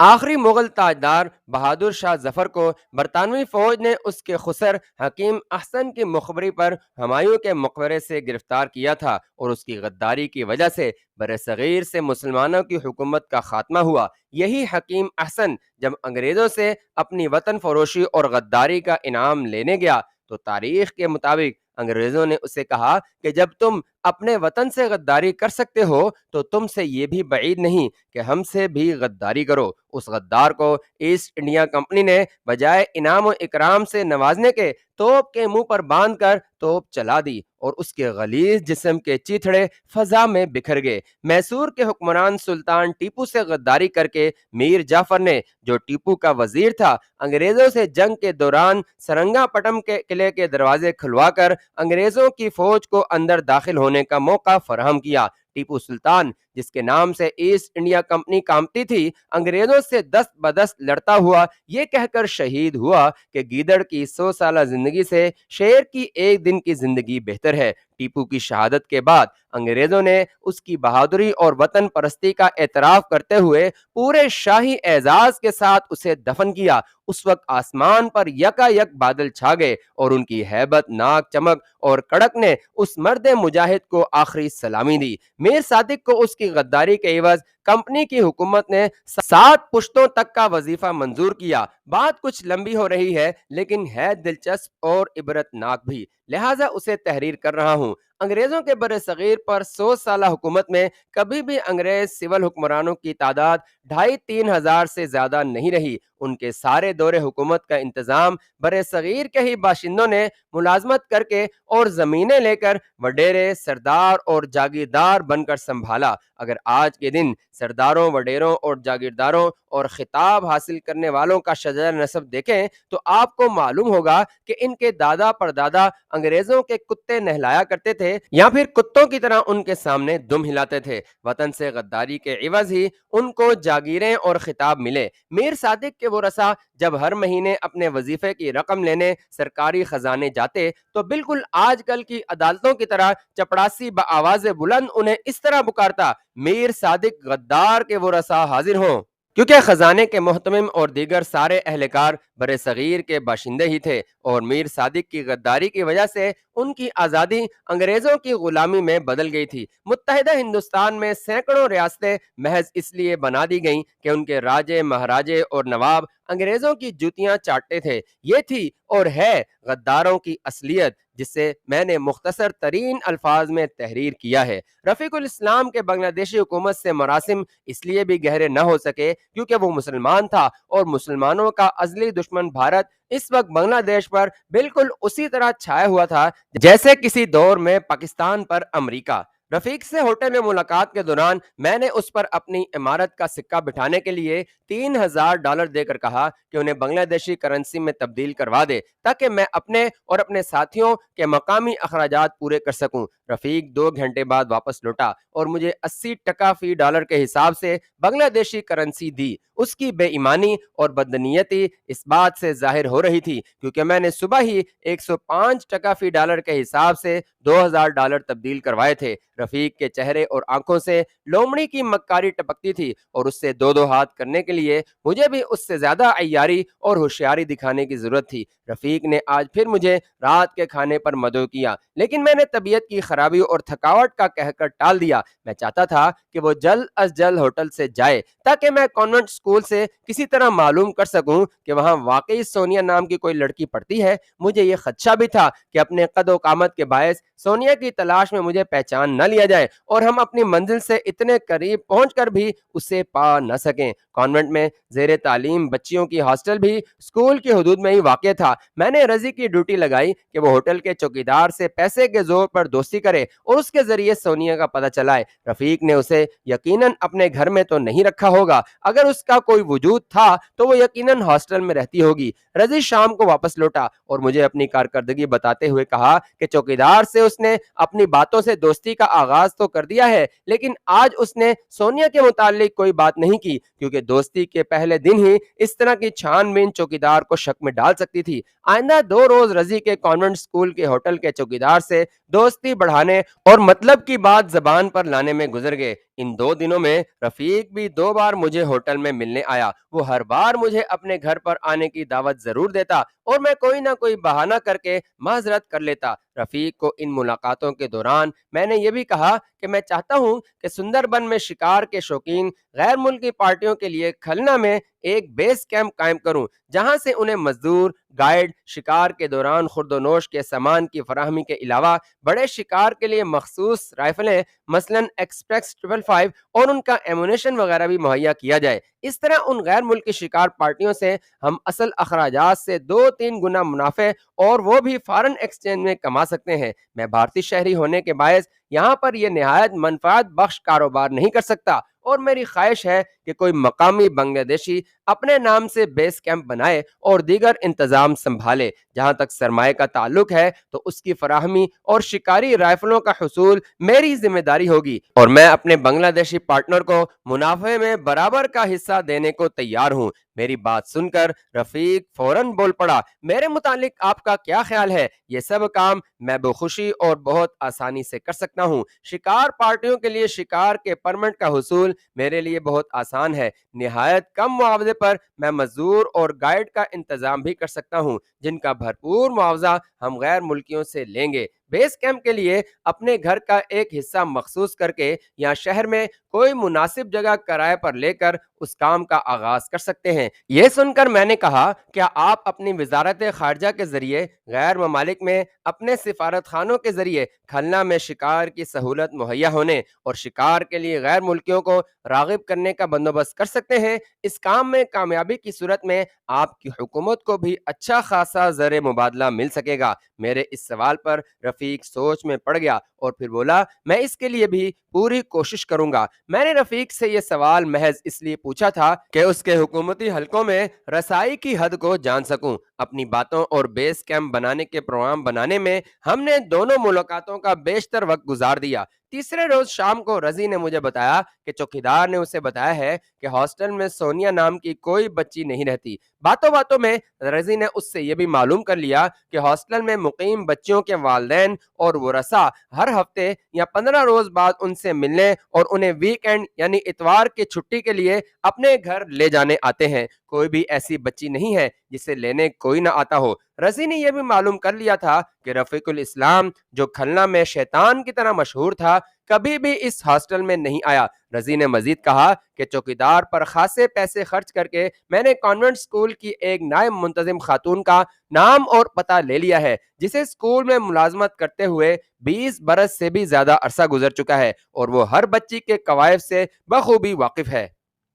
آخری مغل تاجدار بہادر شاہ ظفر کو برطانوی فوج نے اس کے خسر حکیم احسن کی مخبری پر ہمایوں کے مقبرے سے گرفتار کیا تھا، اور اس کی غداری کی وجہ سے برصغیر سے مسلمانوں کی حکومت کا خاتمہ ہوا۔ یہی حکیم احسن جب انگریزوں سے اپنی وطن فروشی اور غداری کا انعام لینے گیا تو تاریخ کے مطابق انگریزوں نے اسے کہا کہ جب تم اپنے وطن سے غداری کر سکتے ہو تو تم سے یہ بھی بعید نہیں کہ ہم سے بھی غداری کرو۔ اس غدار کو ایسٹ انڈیا کمپنی نے بجائے انعام و اکرام سے نوازنے کے توپ کے منہ پر باندھ کر توپ چلا دی، اور اس کے غلیظ جسم کے چیتھڑے فضا میں بکھر گئے۔ میسور کے حکمران سلطان ٹیپو سے غداری کر کے میر جعفر نے، جو ٹیپو کا وزیر تھا، انگریزوں سے جنگ کے دوران سرنگا پٹم کے قلعے کے دروازے کھلوا کر انگریزوں کی فوج کو اندر داخل ہونے کا موقع فراہم کیا۔ ٹیپو سلطان، جس کے نام سے ایسٹ انڈیا کمپنی کامتی تھی، انگریزوں سے دست بدست لڑتا ہوا یہ کہہ کر شہید ہوا کہ گیدڑ کی 100 سالہ زندگی سے شیر کی ایک دن کی زندگی بہتر ہے۔ ٹیپو کی شہادت کے بعد انگریزوں نے اس کی بہادری اور وطن پرستی کا اعتراف کرتے ہوئے پورے شاہی اعزاز کے ساتھ اسے دفن کیا۔ اس وقت آسمان پر یکا یک بادل چھا گئے اور ان کی ہیبت ناک چمک اور کڑک نے اس مرد مجاہد کو آخری سلامی دی۔ میر صادق کو اس کی غداری کے عوض کمپنی کی حکومت نے 7 پشتوں تک کا وظیفہ منظور کیا۔ بات کچھ لمبی ہو رہی ہے لیکن ہے دلچسپ اور عبرت ناک بھی، لہٰذا اسے تحریر کر رہا ہوں۔ انگریزوں کے برصغیر پر 100 سالہ حکومت میں کبھی بھی انگریز سول حکمرانوں کی تعداد 2500-3000 ہزار سے زیادہ نہیں رہی۔ ان کے سارے دور حکومت کا انتظام برصغیر کے ہی باشندوں نے ملازمت کر کے اور زمینیں لے کر وڈیرے، سردار اور جاگیردار بن کر سنبھالا۔ اگر آج کے دن سرداروں، وڈیروں اور جاگیرداروں اور خطاب حاصل کرنے والوں کا شجر نسب دیکھیں تو آپ کو معلوم ہوگا کہ ان کے دادا پردادا انگریزوں کے کتے نہلایا کرتے تھے یا پھر کتوں کی طرح ان کے سامنے دم ہلاتے تھے۔ وطن سے غداری کے عوض ہی ان کو جاگیریں اور خطاب ملے۔ میر صادق کے ورثا جب ہر مہینے اپنے وظیفے کی رقم لینے سرکاری خزانے جاتے تو بالکل آج کل کی عدالتوں کی طرح چپڑاسی بآواز بلند انہیں اس طرح پکارتا: میر صادق غدار کے ورثا حاضر ہوں! کیونکہ خزانے کے محتمم اور دیگر سارے اہلکار برصغیر کے باشندے ہی تھے، اور میر صادق کی غداری کی وجہ سے ان کی آزادی انگریزوں کی غلامی میں بدل گئی تھی۔ متحدہ ہندوستان میں سینکڑوں ریاستیں محض اس لیے بنا دی گئیں کہ ان کے راجے، مہاراجے اور نواب انگریزوں کی جوتیاں چاٹتے تھے۔ یہ تھی اور ہے غداروں کی اصلیت، جس سے میں نے مختصر ترین الفاظ میں تحریر کیا ہے۔ رفیق الاسلام کے بنگلہ دیشی حکومت سے مراسم اس لیے بھی گہرے نہ ہو سکے کیونکہ وہ مسلمان تھا، اور مسلمانوں کا ازلی دشمن بھارت اس وقت بنگلہ دیش پر بالکل اسی طرح چھایا ہوا تھا جیسے کسی دور میں پاکستان پر امریکہ۔ رفیق سے ہوٹل میں ملاقات کے دوران میں نے اس پر اپنی عمارت کا سکہ بٹھانے کے لیے $3000 دے کر کہا کہ انہیں بنگلہ دیشی کرنسی میں تبدیل کروا دے تاکہ میں اپنے اور اپنے ساتھیوں کے مقامی اخراجات پورے کر سکوں۔ رفیق 2 گھنٹے بعد واپس لوٹا اور مجھے 80 فی ڈالر کے حساب سے بنگلہ دیشی کرنسی دی۔ اس کی بے ایمانی اور بدنیتی اس بات سے ظاہر ہو رہی تھی کیونکہ میں نے صبح ہی 105 فی ڈالر کے حساب سے $2000 تبدیل کروائے تھے۔ رفیق کے چہرے اور آنکھوں سے لومڑی کی مکاری ٹپکتی تھی، اور اس سے 2 ہاتھ کرنے کے لیے مجھے بھی اس سے زیادہ عیاری اور ہوشیاری دکھانے کی ضرورت تھی۔ رفیق نے آج پھر مجھے رات کے کھانے پر مدعو کیا، لیکن میں نے طبیعت کی خرابی اور تھکاوٹ کا کہہ کر ٹال دیا۔ میں چاہتا تھا کہ وہ جلد از جلد ہوٹل سے جائے تاکہ میں کانوینٹ اسکول سے کسی طرح معلوم کر سکوں کہ وہاں واقعی سونیا نام کی کوئی لڑکی پڑھتی ہے۔ مجھے یہ خدشہ بھی تھا کہ اپنے قد و قامت کے باعث سونیا کی تلاش میں مجھے پہچان نہ لیا جائے اور ہم اپنی منزل سے اتنے قریب پہنچ کر بھی اسے پا نہ سکیں۔ کانوینٹ میں زیر تعلیم بچیوں کی ہاسٹل بھی اسکول کی حدود میں ہی واقع تھا۔ میں نے رضی کی ڈیوٹی لگائی کہ وہ ہوٹل کے چوکیدار سے پیسے کے زور پر دوستی کرے اور اس کے ذریعے سونیا کا پتہ چلائے۔ رفیق نے اسے یقیناً اپنے گھر میں تو نہیں رکھا ہوگا، اگر اس کا کوئی وجود تھا تو وہ یقیناً ہاسٹل میں رہتی ہوگی۔ رضی شام کو واپس لوٹا اور مجھے اپنی کارکردگی بتاتے ہوئے کہا کہ چوکیدار سے اس نے اپنی باتوں سے دوستی کا آغاز تو کر دیا ہے، لیکن آج اس نے سونیا کے متعلق کوئی بات نہیں کی کیونکہ دوستی کے پہلے دن ہی اس طرح کی چھان بین چوکیدار کو شک میں ڈال سکتی تھی۔ آئندہ 2 روز رضی کے کانوینٹ اسکول کے ہوٹل کے چوکیدار سے دوستی بڑھانے اور مطلب کی بات زبان پر لانے میں گزر گئے۔ ان 2 دنوں میں رفیق بھی 2 بار مجھے ہوٹل میں ملنے آیا۔ وہ ہر بار مجھے اپنے گھر پر آنے کی دعوت ضرور دیتا اور میں کوئی نہ کوئی بہانہ کر کے معذرت کر لیتا۔ رفیق کو ان ملاقاتوں کے دوران میں نے یہ بھی کہا کہ میں چاہتا ہوں کہ سندر بن میں شکار کے شوقین غیر ملکی پارٹیوں کے لیے کھلنا میں ایک بیس کیمپ قائم کروں، جہاں سے انہیں مزدور، گائیڈ، شکار کے دوران خورد و نوش کے سامان کی فراہمی کے علاوہ بڑے شکار کے لیے مخصوص رائفلیں مثلاً ایکسپریس 555 اور ان کا ایمونیشن وغیرہ بھی مہیا کیا جائے۔ اس طرح ان غیر ملکی شکار پارٹیوں سے ہم اصل اخراجات سے 2-3 گنا منافع اور وہ بھی فارن ایکسچینج میں کما سکتے ہیں۔ میں بھارتی شہری ہونے کے باعث یہاں پر یہ نہایت منفعت بخش کاروبار نہیں کر سکتا، اور میری خواہش ہے کہ کوئی مقامی بنگلہ دیشی اپنے نام سے بیس کیمپ بنائے اور دیگر انتظام سنبھالے۔ جہاں تک سرمایہ کا تعلق ہے تو اس کی فراہمی اور شکاری رائفلوں کا حصول میری ذمہ داری ہوگی، اور میں اپنے بنگلہ دیشی پارٹنر کو منافع میں برابر کا حصہ دینے کو تیار ہوں۔ میری بات سن کر رفیق فوراً بول پڑا، میرے متعلق آپ کا کیا خیال ہے؟ یہ سب کام میں بخوشی اور بہت آسانی سے کر سکتا ہوں۔ شکار پارٹیوں کے لیے شکار کے پرمٹ کا حصول میرے لیے بہت آسان ہے۔ نہایت کم معاوضے پر میں مزدور اور گائیڈ کا انتظام بھی کر سکتا ہوں، جن کا بھرپور معاوضہ ہم غیر ملکیوں سے لیں گے۔ بیس کیمپ کے لیے اپنے گھر کا ایک حصہ مخصوص کر کے یا شہر میں کوئی مناسب جگہ کرائے پر لے کر اس کام کا آغاز کر سکتے ہیں۔ یہ سن کر میں نے کہا، کیا آپ اپنی وزارت خارجہ کے ذریعے غیر ممالک میں اپنے سفارت خانوں کے ذریعے کھلنا میں شکار کی سہولت مہیا ہونے اور شکار کے لیے غیر ملکیوں کو راغب کرنے کا بندوبست کر سکتے ہیں؟ اس کام میں کامیابی کی صورت میں آپ کی حکومت کو بھی اچھا خاصا زر مبادلہ مل سکے گا۔ میرے اس سوال پر رفیق سوچ میں پڑ گیا اور پھر بولا، میں اس کے لیے بھی پوری کوشش کروں گا۔ میں نے رفیق سے یہ سوال محض اس لیے پوچھا تھا کہ اس کے حکومتی حلقوں میں رسائی کی حد کو جان سکوں۔ اپنی باتوں اور بیس کیمپ بنانے کے پروگرام بنانے میں ہم نے دونوں ملاقاتوں کا بیشتر وقت گزار دیا۔ تیسرے روز شام کو رضی نے مجھے بتایا کہ چوکیدار نے اسے بتایا ہے کہ ہاسٹل میں سونیا نام کی کوئی بچی نہیں رہتی۔ باتوں باتوں میں رضی نے اس سے یہ بھی معلوم کر لیا کہ ہاسٹل میں مقیم بچیوں کے والدین اور ورثاء ہر ہفتے یا 15 روز بعد ان سے ملنے اور انہیں ویک اینڈ یعنی اتوار کی چھٹی کے لیے اپنے گھر لے جانے آتے ہیں۔ کوئی بھی ایسی بچی نہیں ہے جسے لینے کوئی نہ آتا ہو۔ رضی نے یہ بھی معلوم کر لیا تھا کہ رفیق الاسلام، جو کھلنا میں شیطان کی طرح مشہور تھا، کبھی بھی اس ہاسٹل میں نہیں آیا۔ رضی نے مزید کہا کہ چوکیدار پر خاصے پیسے خرچ کر کے میں نے کانوینٹ اسکول کی ایک نائب منتظم خاتون کا نام اور پتہ لے لیا ہے، جسے اسکول میں ملازمت کرتے ہوئے 20 برس سے بھی زیادہ عرصہ گزر چکا ہے، اور وہ ہر بچی کے قواعد سے بخوبی واقف ہے۔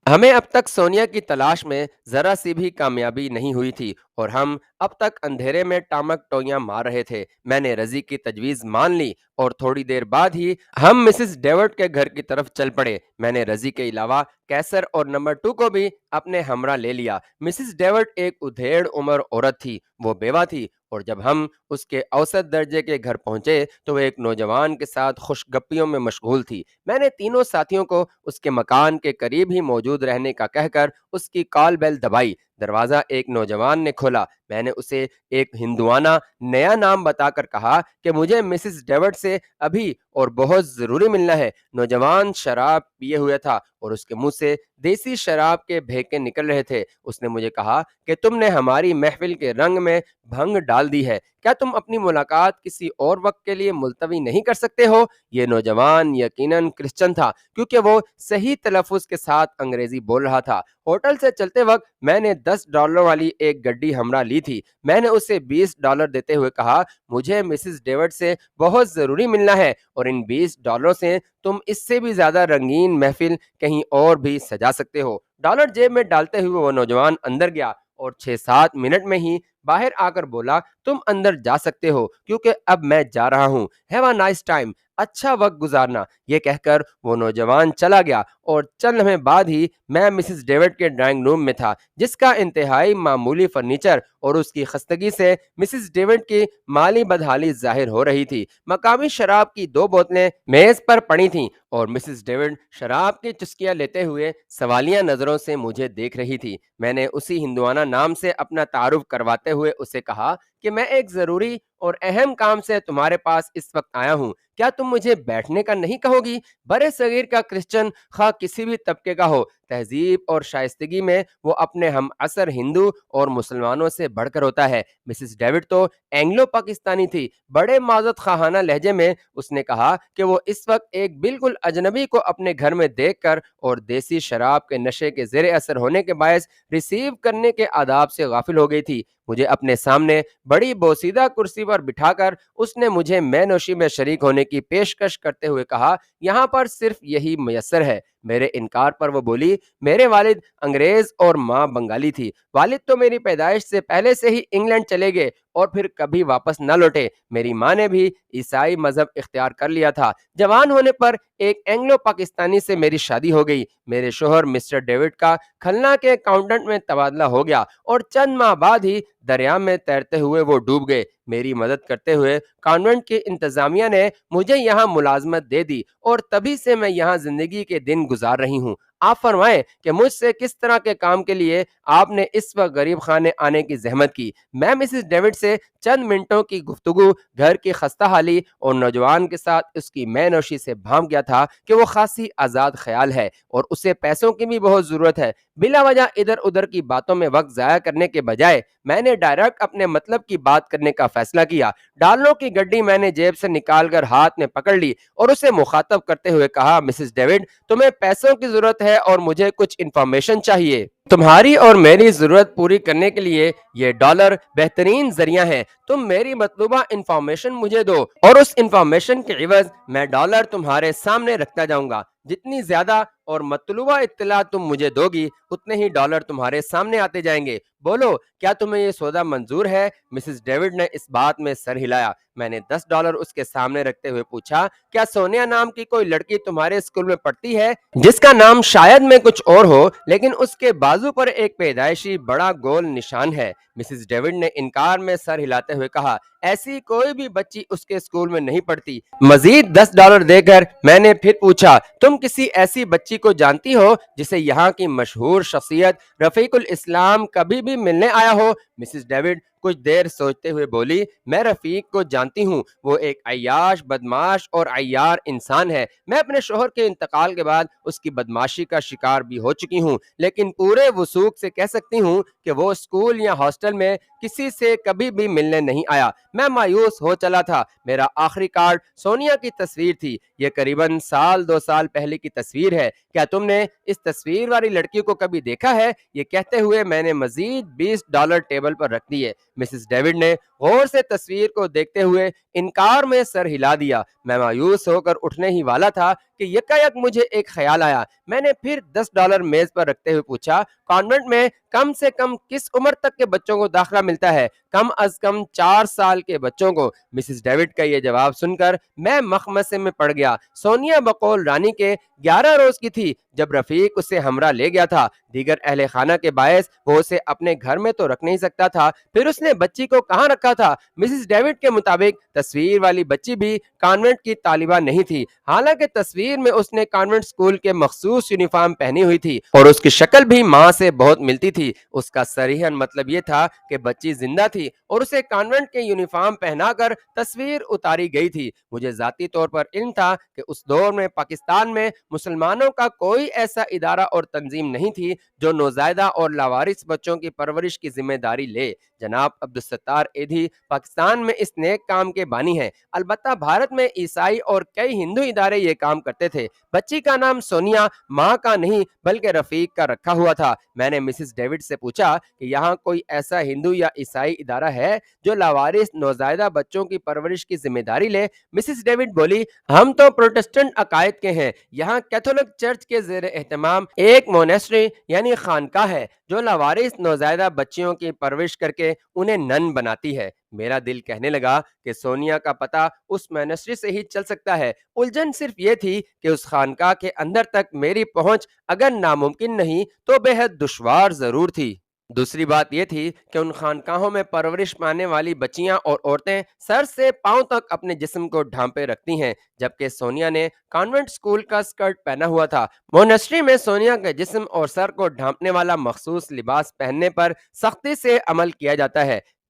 ہمیں اب تک سونیا کی تلاش میں ذرا سی بھی کامیابی نہیں ہوئی تھی، اور ہم اب تک اندھیرے میں ٹامک ٹوئیاں مار رہے تھے۔ میں نے رضی کی تجویز مان لی اور تھوڑی دیر بعد ہی ہم مسز ڈیوڈ کے گھر کی طرف چل پڑے۔ میں نے رضی کے علاوہ کیسر اور نمبر 2 کو بھی اپنے ہمراہ لے لیا۔ مسز ڈیوڈ ایک ادھیڑ عمر عورت تھی، وہ بیوہ تھی، اور جب ہم اس کے اوسط درجے کے گھر پہنچے تو وہ ایک نوجوان کے ساتھ خوش گپیوں میں مشغول تھی۔ میں نے تینوں ساتھیوں کو اس کے مکان کے قریب ہی موجود رہنے کا کہہ کر اس کی کال بیل دبائی۔ دروازہ ایک نوجوان نے کھولا۔ میں نے اسے ایک ہندوانہ نیا نام بتا کر کہا کہ مجھے مسز ڈیوڈ سے ابھی اور بہت ضروری ملنا ہے۔ نوجوان شراب پیے ہوئے تھا اور اس کے منہ سے دیسی شراب کے بھیکے نکل رہے تھے۔ اس نے مجھے کہا کہ تم نے ہماری محفل کے رنگ میں بھنگ ڈال دی ہے، کیا تم اپنی ملاقات کسی اور وقت کے لیے ملتوی نہیں کر سکتے ہو؟ یہ نوجوان یقیناً کرسچن تھا، کیونکہ وہ صحیح تلفظ کے ساتھ انگریزی بول رہا تھا۔ ہوٹل سے چلتے وقت میں نے $10 والی ایک گڈی ہمراہ لی تھی۔ میں نے اسے $20 دیتے ہوئے کہا، مجھے مسز ڈیوڈ سے بہت ضروری ملنا ہے، اور ان $20 سے تم اس سے بھی زیادہ رنگین محفل کہیں اور بھی سجا سکتے ہو۔ ڈالر جیب میں ڈالتے ہوئے وہ نوجوان اندر گیا اور 6-7 منٹ میں ہی باہر آ کر بولا، تم اندر جا سکتے ہو کیونکہ اب میں جا رہا ہوں۔ ہیو اے نائس ٹائم، اچھا وقت گزارنا۔ یہ کہہ کر وہ نوجوان چلا گیا، اور چند لمحے بعد ہی میں مسز ڈیوڈ کے ڈرائنگ روم میں تھا، جس کا انتہائی معمولی فرنیچر اور اس کی خستگی سے مسز ڈیوڈ کی مالی بدحالی ظاہر ہو رہی تھی۔ مقامی شراب کی 2 بوتلیں میز پر پڑی تھیں، اور مسز ڈیوڈ شراب کی چسکیاں لیتے ہوئے سوالیہ نظروں سے مجھے دیکھ رہی تھی۔ میں نے اسی ہندوانہ نام سے اپنا تعارف کرواتے ہوئے اسے کہا کہ میں ایک ضروری اور اہم کام سے تمہارے پاس اس وقت آیا ہوں۔ کیا تم مجھے بیٹھنے کا نہیں کہو گی؟ برے صغیر کا کرسچن خواہ کسی بھی طبقے کا ہو، تہذیب اور شائستگی میں وہ اپنے ہم عصر ہندو اور مسلمانوں سے بڑھ کر ہوتا ہے۔ مسز ڈیوڈ تو اینگلو پاکستانی تھی۔ بڑے معزز خواہانہ لہجے میں اس نے کہا کہ وہ اس وقت ایک بالکل اجنبی کو اپنے گھر میں دیکھ کر اور دیسی شراب کے نشے کے زیر اثر ہونے کے باعث ریسیو کرنے کے آداب سے غافل ہو گئی تھی۔ مجھے اپنے سامنے بڑی بوسیدہ کرسی پر بٹھا کر اس نے مجھے مے نوشی میں شریک ہونے کی پیشکش کرتے ہوئے کہا، یہاں پر صرف یہی میسر ہے۔ میرے انکار پر وہ بولی، میرے والد انگریز اور ماں بنگالی تھی۔ والد تو میری پیدائش سے پہلے سے ہی انگلینڈ چلے گئے اور پھر کبھی واپس نہ لوٹے۔ میری ماں نے بھی عیسائی مذہب اختیار کر لیا تھا۔ جوان ہونے پر ایک اینگلو پاکستانی سے میری شادی ہو گئی۔ میرے شوہر مسٹر ڈیوڈ کا کھلنا کے اکاؤنٹنٹ میں تبادلہ ہو گیا اور چند ماہ بعد ہی دریا میں تیرتے ہوئے وہ ڈوب گئے۔ میری مدد کرتے ہوئے کانوینٹ کی انتظامیہ نے مجھے یہاں ملازمت دے دی اور تبھی سے میں یہاں زندگی کے دن گزار رہی ہوں۔ آپ فرمائیں کہ مجھ سے کس طرح کے کام کے لیے آپ نے اس وقت غریب خانے آنے کی زحمت کی۔ میں مسز ڈیوڈ سے چند منٹوں کی گفتگو، گھر کی خستہ حالی اور نوجوان کے ساتھ اس کی مے نوشی سے بھانپ گیا تھا کہ وہ خاصی آزاد خیال ہے اور اسے پیسوں کی بھی بہت ضرورت ہے۔ بلا وجہ ادھر ادھر کی باتوں میں وقت ضائع کرنے کے بجائے میں نے ڈائریکٹ اپنے مطلب کی بات کرنے کا فیصلہ کیا۔ ڈالروں کی گڈی میں نے جیب سے نکال کر ہاتھ میں پکڑ لی اور اسے مخاطب کرتے ہوئے کہا، مسز ڈیوڈ، تمہیں پیسوں کی ضرورت ہے اور مجھے کچھ انفارمیشن چاہیے۔ تمہاری اور میری ضرورت پوری کرنے کے لیے یہ ڈالر بہترین ذریعہ ہے۔ تم میری مطلوبہ انفارمیشن مجھے دو اور اس انفارمیشن کے عوض میں ڈالر تمہارے سامنے رکھتا جاؤں گا۔ جتنی زیادہ اور مطلوبہ اطلاع تم مجھے دو گی اتنے ہی ڈالر تمہارے سامنے آتے جائیں گے۔ بولو، کیا تمہیں یہ سودا منظور ہے؟ مسز ڈیوڈ نے اس بات میں سر ہلایا۔ میں نے $10 اس کے سامنے رکھتے ہوئے پوچھا، کیا سونیا نام کی کوئی لڑکی تمہارے اسکول میں پڑھتی ہے جس کا نام شاید میں کچھ اور ہو لیکن اس کے بازو پر ایک پیدائشی بڑا گول نشان ہے؟ مسز ڈیوڈ نے انکار میں سر ہلاتے ہوئے کہا، ایسی کوئی بھی بچی اس کے اسکول میں نہیں پڑھتی۔ مزید $10 دے کر میں نے پھر پوچھا، تم کسی ایسی بچی کو جانتی ہو جسے یہاں کی مشہور شخصیت رفیق الاسلام کبھی بھی ملنے آیا ہو؟ مسز ڈیوڈ کچھ دیر سوچتے ہوئے بولی، میں رفیق کو جانتی ہوں، وہ ایک عیاش، بدماش اور عیار انسان ہے۔ میں اپنے شوہر کے انتقال کے بعد اس کی بدماشی کا شکار بھی ہو چکی ہوں، لیکن پورے وثوق سے کہہ سکتی ہوں کہ وہ اسکول یا ہاسٹل میں کسی سے کبھی بھی ملنے نہیں آیا۔ میں مایوس ہو چلا تھا۔ میرا آخری کارڈ سونیا کی تصویر تھی۔ یہ قریباً 2 سال پہلے کی تصویر ہے۔ کیا تم نے اس تصویر والی لڑکی کو کبھی دیکھا ہے؟ یہ کہتے ہوئے میں نے مزید $20 ٹیبل پر رکھ دیے۔ مسز ڈیوڈ نے غور سے تصویر کو دیکھتے ہوئے انکار میں سر ہلا دیا۔ میں مایوس ہو کر اٹھنے ہی والا تھا کہ یکایک مجھے ایک خیال آیا۔ میں نے پھر $10 میز پر رکھتے ہوئے پوچھا، کانوینٹ میں کم سے کم کس عمر تک کے بچوں کو داخلہ ملتا ہے؟ کم از کم 4 سال کے بچوں کو۔ مسز ڈیوڈ کا یہ جواب سن کر میں مخمصے میں پڑ گیا۔ سونیا بقول رانی کے 11 روز کی تھی جب رفیق اسے ہمراہ لے گیا تھا۔ دیگر اہل خانہ کے باعث وہ اسے اپنے گھر میں تو رکھ نہیں سکتا تھا، پھر اس نے بچی کو کہاں رکھا تھا؟ مسز ڈیوڈ کے مطابق تصویر والی بچی بھی کانوینٹ کی طالبہ نہیں تھی، حالانکہ تصویر میں اس نے کانوینٹ اسکول کے مخصوص یونیفارم پہنی ہوئی تھی اور اس کی شکل بھی ماں سے بہت ملتی تھی۔ اس کا صریحاً مطلب یہ تھا کہ بچی زندہ تھی اور اسے کانوینٹ کے یونیفارم پہنا کر تصویر اتاری گئی تھی۔ مجھے ذاتی طور پر علم تھا کہ اس دور میں پاکستان میں مسلمانوں کا کوئی ایسا ادارہ اور تنظیم نہیں تھی جو نوزائیدہ اور لاوارث بچوں کی پرورش کی ذمہ داری لے۔ جناب عبدالستار ایدھی پاکستان میں اس نیک کام کے بانی ہیں۔ البتہ بھارت میں عیسائی اور کئی ہندو ادارے یہ کام کرتے تھے۔ بچی کا نام سونیا ماں کا نہیں بلکہ رفیق کا رکھا ہوا تھا۔ میں نے مسز ڈیوڈ سے پوچھا کہ یہاں کوئی ایسا ہندو یا عیسائی ادارہ ہے جو لاوارث نوزائیدہ بچوں کی پرورش کی ذمہ داری لے؟ مسز ڈیوڈ بولی، ہم تو پروٹسٹنٹ عقائد کے ہیں۔ یہاں کیتھولک چرچ کے زیر اہتمام ایک مونیسٹری یعنی خانقاہ ہے جو لاوارث نوزائیدہ بچیوں کی پرورش کر کے انہیں نن بناتی ہے۔ میرا دل کہنے لگا کہ سونیا کا پتہ اس مونیسٹری سے ہی چل سکتا ہے۔ الجھن صرف یہ تھی کہ اس خانقاہ کے اندر تک میری پہنچ اگر ناممکن نہیں تو بے حد دشوار ضرور تھی۔ دوسری بات یہ تھی کہ ان خانقاہوں میں پرورش پانے والی بچیاں اور عورتیں سر سے پاؤں تک اپنے جسم کو ڈھانپے رکھتی ہیں، جبکہ سونیا نے کانوینٹ اسکول کا اسکرٹ پہنا ہوا تھا۔ مونسٹری میں سونیا کے جسم اور سر کو ڈھانپنے والا مخصوص لباس پہننے پر سختی سے عمل کیا جاتا ہے۔